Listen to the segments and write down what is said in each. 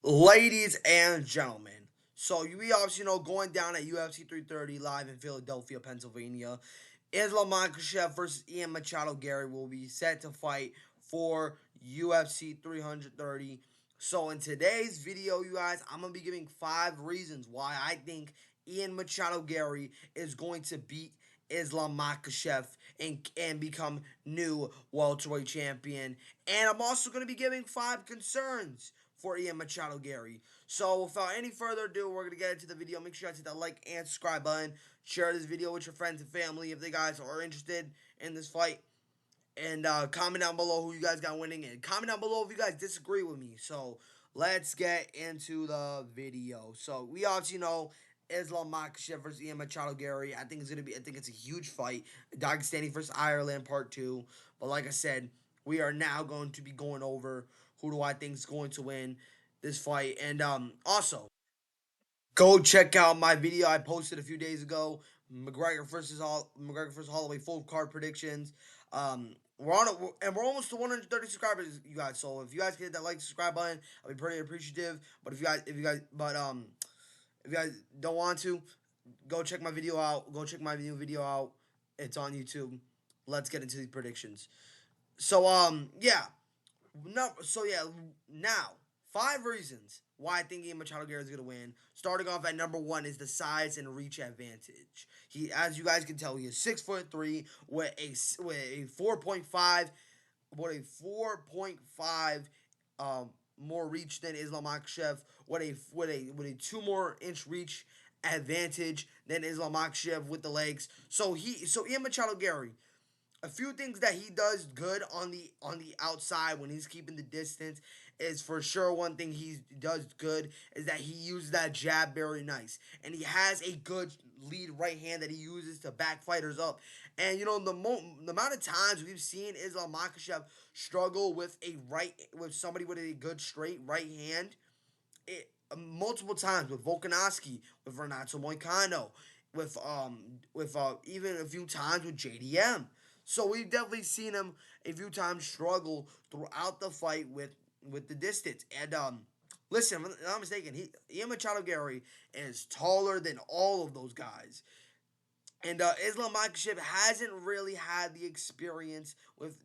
Ladies and gentlemen, so we obviously know going down at UFC 330 live in Philadelphia, Pennsylvania, Islam Makhachev versus Ian Machado Garry will be set to fight for UFC 330. So in today's video, you guys, I'm gonna be giving 5 reasons why I think Ian Machado Garry is going to beat Islam Makhachev and become new welterweight champion. And I'm also going to be giving 5 concerns for Ian Machado Garry. So without any further ado, we're going to get into the video. Make sure you hit that like and subscribe button. Share this video with your friends and family if they guys are interested in this fight. And comment down below who you guys got winning. And comment down below if you guys disagree with me. So let's get into the video. So we obviously know Islam Makhachev versus Ian Machado Garry. I think it's a huge fight. Dagestani versus Ireland Part 2. But like I said, we are now going to be going over who do I think is going to win this fight. And also, go check out my video I posted a few days ago. McGregor versus Holloway full card predictions. We're almost to 130 subscribers, you guys. So if you guys can hit that like subscribe button, I'll be pretty appreciative. But if you guys don't want to, go check my video out. Go check my new video out. It's on YouTube. Let's get into these predictions. So yeah, no, so yeah, now 5 reasons why I think Ian Machado Garry is gonna win. Starting off at number 1 is the size and reach advantage. As you guys can tell, he is 6'3" with a 4.5 more reach than Islam Makhachev. With a 2 more inch reach advantage than Islam Makhachev with the legs. So Ian Machado Garry, a few things that he does good on the outside when he's keeping the distance is for sure. One thing he does good is that he uses that jab very nice, and he has a good lead right hand that he uses to back fighters up. And the amount of times we've seen Islam Makhachev struggle with somebody with a good straight right hand, multiple times with Volkanovski, with Renato Moicano, with even a few times with JDM. So we've definitely seen him a few times struggle throughout the fight with the distance. And listen, if I'm not mistaken, Ian Machado Garry is taller than all of those guys. And Islam Makhachev hasn't really had the experience with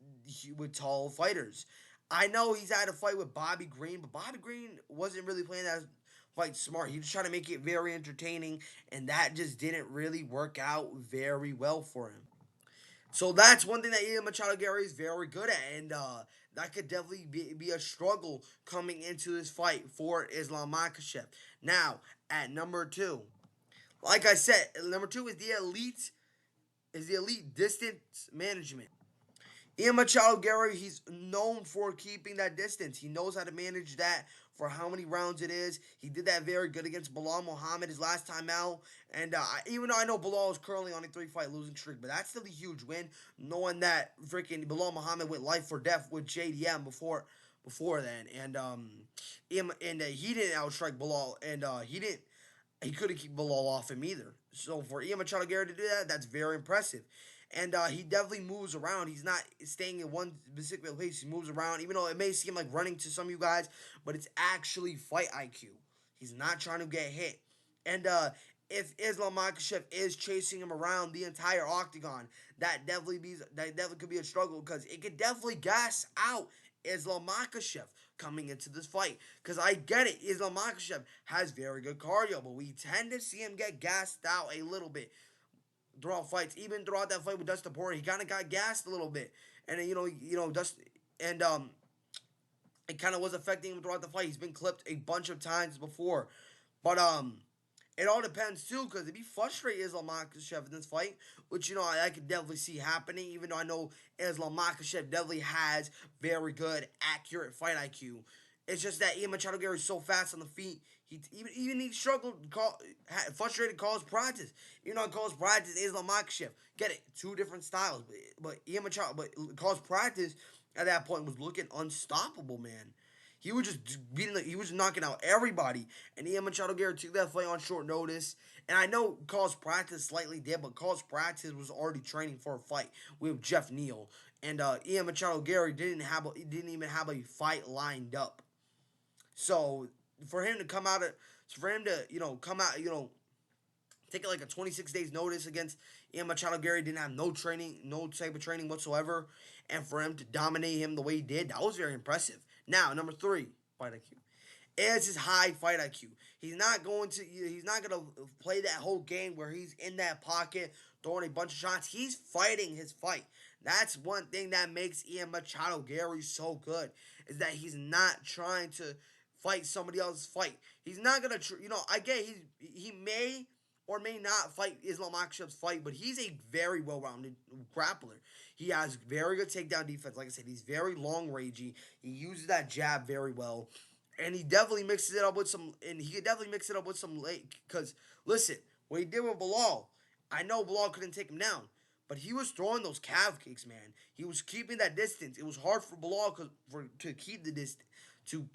tall fighters. I know he's had a fight with Bobby Green, but Bobby Green wasn't really playing that fight smart. He was trying to make it very entertaining, and that just didn't really work out very well for him. So that's one thing that Ian Machado Garry is very good at, and that could definitely be a struggle coming into this fight for Islam Makhachev. Now, at number 2, like I said, number 2 is the elite distance management. Ian Machado Garry, he's known for keeping that distance. He knows how to manage that for how many rounds it is. He did that very good against Bilal Muhammad his last time out. And even though I know Bilal is currently on a 3-fight losing streak, but that's still a huge win, knowing that freaking Bilal Muhammad went life or death with JDM before then. And he didn't outstrike Bilal, and he couldn't keep Bilal off him either. So for Ian Machado Garry to do that, that's very impressive. And he definitely moves around. He's not staying in one specific place. He moves around, even though it may seem like running to some of you guys, but it's actually fight IQ. He's not trying to get hit. And if Islam Makhachev is chasing him around the entire octagon, that definitely could be a struggle, because it could definitely gas out Islam Makhachev coming into this fight. Because I get it, Islam Makhachev has very good cardio, but we tend to see him get gassed out a little bit throughout fights. Even throughout that fight with Dustin Poirier, he kind of got gassed a little bit, and then, Dustin, and it kind of was affecting him throughout the fight. He's been clipped a bunch of times before, but it all depends too, because if he frustrates Islam Makhachev in this fight, which I could definitely see happening, even though I know Islam Makhachev definitely has very good, accurate fight IQ. It's just that Ian Machado Garry is so fast on the feet. He struggled, frustrated calls practice. Calls practice Islam Makhachev. Get it, 2 different styles, but Ian Machado, but calls practice at that point was looking unstoppable, man. He was knocking out everybody, and Ian Machado Garry took that fight on short notice. And I know Call's practice slightly did, but Call's practice was already training for a fight with Jeff Neal, and Ian Machado Garry didn't even have a fight lined up. So for him to come out of for him to come out taking like a 26 days notice against Ian Machado Garry, didn't have no training, no type of training whatsoever, and for him to dominate him the way he did, that was very impressive. Now, number three, fight IQ is his high fight IQ. He's not gonna play that whole game where he's in that pocket throwing a bunch of shots. He's fighting his fight. That's one thing that makes Ian Machado Garry so good, is that he's not trying to fight somebody else's fight. He's not gonna, I get he may or may not fight Islam Makhachev's fight, but he's a very well-rounded grappler. He has very good takedown defense. Like I said, he's very long-rangey. He uses that jab very well, and he definitely mixes it up with some. And he could definitely mix it up with some late. Because listen, what he did with Bilal, I know Bilal couldn't take him down, but he was throwing those calf kicks, man. He was keeping that distance. It was hard for Bilal to keep the distance, to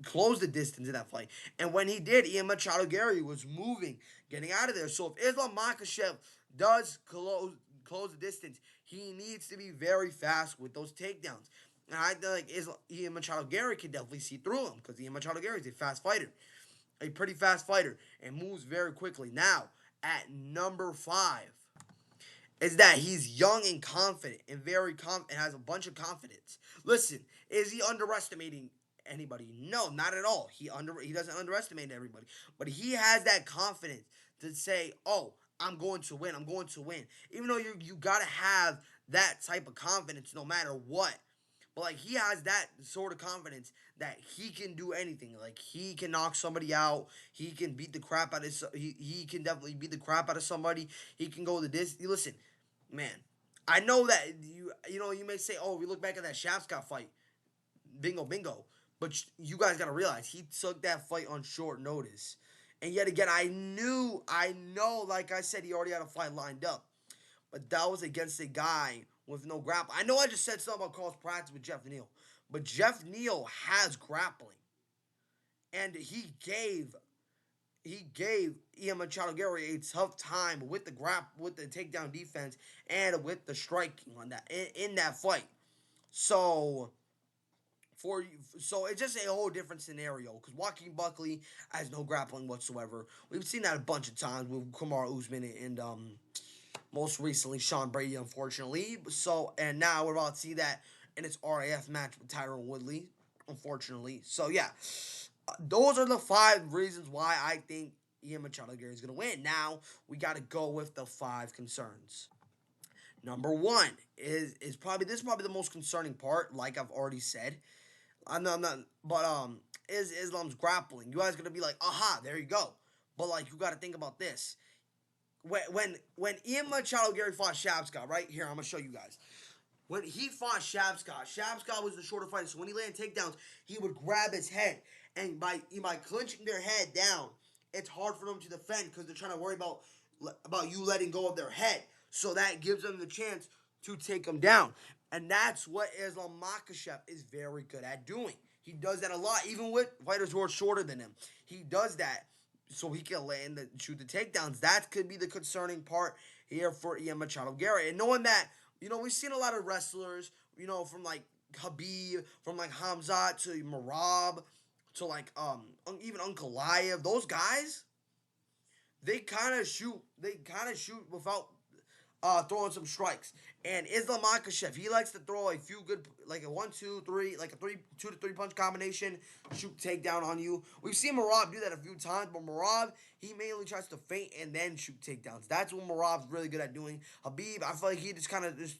close the distance in that fight. And when he did, Ian Machado Garry was moving, getting out of there. So if Islam Makhachev does close the distance, he needs to be very fast with those takedowns. And I feel like Ian Machado Garry can definitely see through him, because Ian Machado Garry is a fast fighter, a pretty fast fighter, and moves very quickly. Now, at number 5, is that he's young and confident and very and has a bunch of confidence. Listen, is he underestimating anybody? No, not at all. He doesn't underestimate everybody, but he has that confidence to say, "Oh, I'm going to win. I'm going to win." Even though you gotta have that type of confidence no matter what. But like, he has that sort of confidence that he can do anything. Like, he can knock somebody out. He can beat the crap out of he can definitely beat the crap out of somebody. He can go the distance. Listen, man, I know that you may say, "Oh, we look back at that Shavkat fight, bingo bingo," but you guys gotta realize he took that fight on short notice. And yet again, I know, like I said, he already had a fight lined up. But that was against a guy with no grapple. I know I just said something about Carl's practice with Jeff Neal, but Jeff Neal has grappling, and he gave Ian Machado Garry a tough time with the takedown defense and with the striking on that in that fight. So it's just a whole different scenario, because Joaquin Buckley has no grappling whatsoever. We've seen that a bunch of times with Kamaru Usman and most recently Sean Brady, unfortunately. So, and now we're about to see that in its RAF match with Tyron Woodley, unfortunately. So yeah, those are the 5 reasons why I think Ian Machado Garry is going to win. Now we got to go with the 5 concerns. Number 1 is probably the most concerning part, like I've already said. I'm not, but is Islam's grappling. You guys are gonna be like, aha, there you go. But like, you got to think about this. When Ian Machado Garry fought Shavkat, right here, I'm gonna show you guys. When he fought Shavkat was the shorter fighter. So when he landed takedowns, he would grab his head, and by clinching their head down, it's hard for them to defend, because they're trying to worry about you letting go of their head. So that gives them the chance to take them down, and that's what Islam Makhachev is very good at doing. He does that a lot, even with fighters who are shorter than him. He does that so he can land shoot the takedowns. That could be the concerning part here for Ian Machado Garry. And knowing that, we've seen a lot of wrestlers, from like Khabib, from like Hamzat to Marab to like even Ankalaev. Those guys, they kind of shoot. Without throwing some strikes. And Islam Makhachev, he likes to throw a few good, like a 1, 2, 3, like a 2 to 3 punch combination, shoot takedown on you. We've seen Marab do that a few times, but Marab, he mainly tries to feint and then shoot takedowns. That's what Marab's really good at doing. Habib, I feel like he just kind of just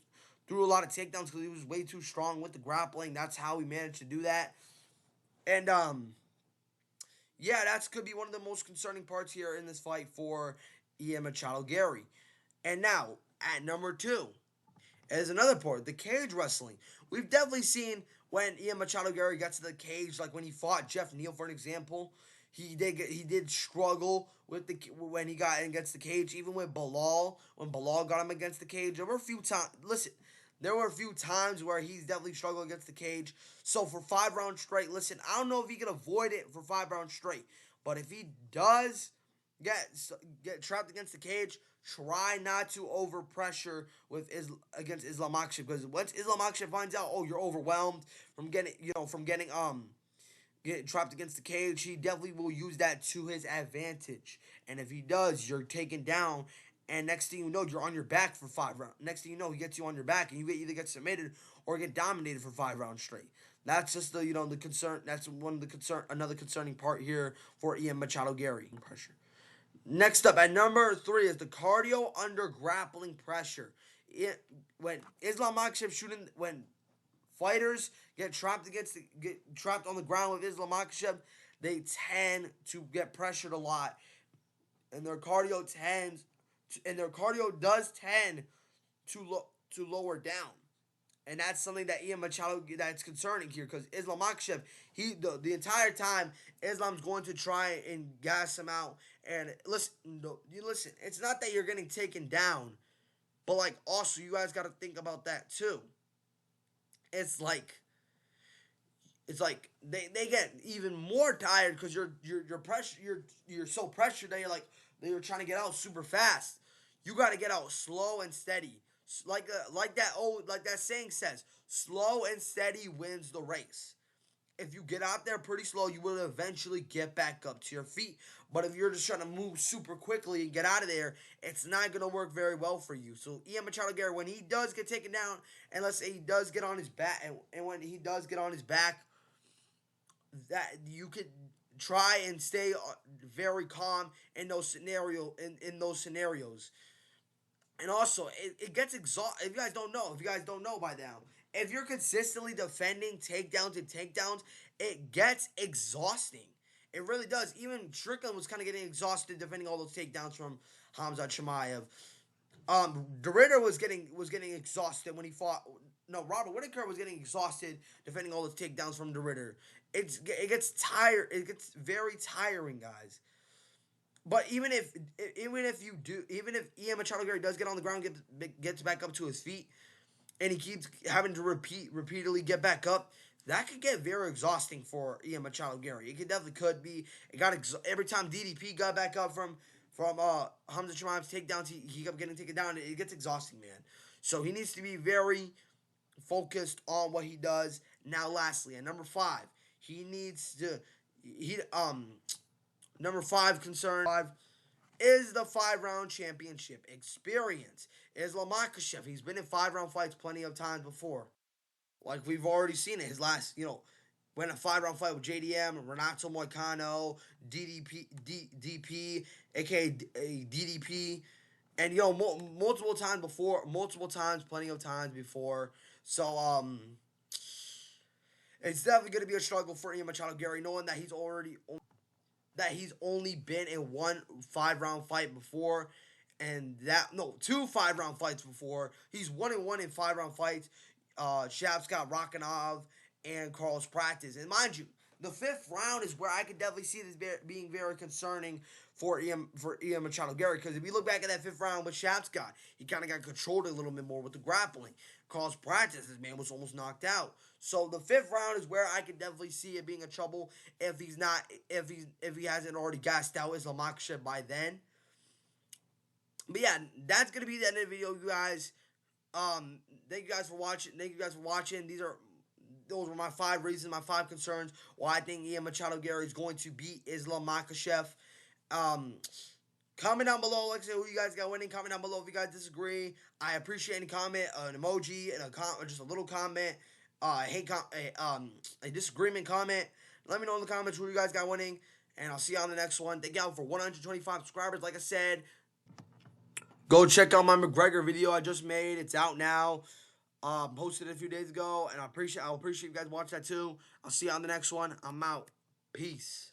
threw a lot of takedowns because he was way too strong with the grappling. That's how he managed to do that. And yeah, that could be one of the most concerning parts here in this fight for Ian Machado Garry. And now, at number 2, is another part, the cage wrestling. We've definitely seen when Ian Machado Garry got to the cage, like when he fought Jeff Neal, for an example, he did struggle when he got against the cage. Even with Bilal, when Bilal got him against the cage, there were a few times. Listen, there were a few times where he's definitely struggled against the cage. So for 5 rounds straight, listen, I don't know if he can avoid it for 5 rounds straight, but if he does get trapped against the cage, try not to overpressure against Islam Makhachev, because once Islam Makhachev finds out, oh, you're overwhelmed from getting get trapped against the cage, he definitely will use that to his advantage. And if he does, you're taken down. And next thing you know, you're on your back for 5 rounds. Next thing you know, he gets you on your back, and you either get submitted or get dominated for 5 rounds straight. That's just the concern. That's another concerning part here for Ian Machado Garry. Pressure. Next up at number 3 is the cardio under grappling pressure. When Islam Makhachev when fighters get trapped on the ground with Islam Makhachev, they tend to get pressured a lot, and their cardio does tend to lower down. And that's something that Ian Machado that's concerning here, because Islam Makhachev, the entire time Islam's going to try and gas him out. And listen, it's not that you're getting taken down, but like also you guys got to think about that too. It's like they get even more tired because you're pressure you're so pressured that you're trying to get out super fast. You got to get out slow and steady. Like that saying says, slow and steady wins the race. If you get out there pretty slow, you will eventually get back up to your feet. But if you're just trying to move super quickly and get out of there, it's not going to work very well for you. So Ian Machado Garry, when he does get taken down, and let's say he does get on his back, and when he does get on his back, that you could try and stay very calm in those scenarios. And also, it gets exhausting. If you guys don't know by now, if you're consistently defending takedowns, it gets exhausting. It really does. Even Strickland was kind of getting exhausted defending all those takedowns from Khamzat Chimaev. De Ridder was getting exhausted when he fought. No, Robert Whittaker was getting exhausted defending all those takedowns from De Ridder. It gets tired. It gets very tiring, guys. But even if Ian Machado Garry does get on the ground, gets back up to his feet, and he keeps having to repeatedly get back up, that could get very exhausting for Ian Machado Garry. It definitely be. It got every time DDP got back up from Khamzat Chimaev's takedowns, he kept getting taken down. It gets exhausting, man. So he needs to be very focused on what he does. Now, lastly, at number 5, he needs to number 5 concern is the 5-round championship experience. Islam Makhachev, he's been in 5-round fights plenty of times before. Like we've already seen it. His last, went a 5-round fight with JDM, Renato Moicano, DP, aka DDP, and multiple times, plenty of times before. So it's definitely going to be a struggle for Ian Machado Garry, knowing that he's only been in one 5-round fight before, and 2 5-round fights before. He's 1-1 in 5-round fights. Shavkat Rakhmonov and Carlos Practice. And mind you, the 5th round is where I could definitely see this being very concerning for Ian Machado Garry, because if you look back at that 5th round with Shavkat, he kind of got controlled a little bit more with the grappling. Carlos Practice, this man was almost knocked out. So the 5th round is where I could definitely see it being a trouble if he hasn't already gassed out Islam Makhachev by then. But yeah, that's gonna be the end of the video, you guys. Thank you guys for watching. Those were my 5 reasons, my 5 concerns why I think Ian Machado Garry is going to beat Islam Makhachev. Comment down below, like I said, who you guys got winning. Comment down below if you guys disagree. I appreciate any comment, an emoji, and or just a little comment. A disagreement comment. Let me know in the comments who you guys got winning, and I'll see you on the next one. Thank y'all for 125 subscribers. Like I said, go check out my McGregor video I just made. It's out now. Posted it a few days ago, and I'll appreciate you guys watch that too. I'll see you on the next one. I'm out. Peace.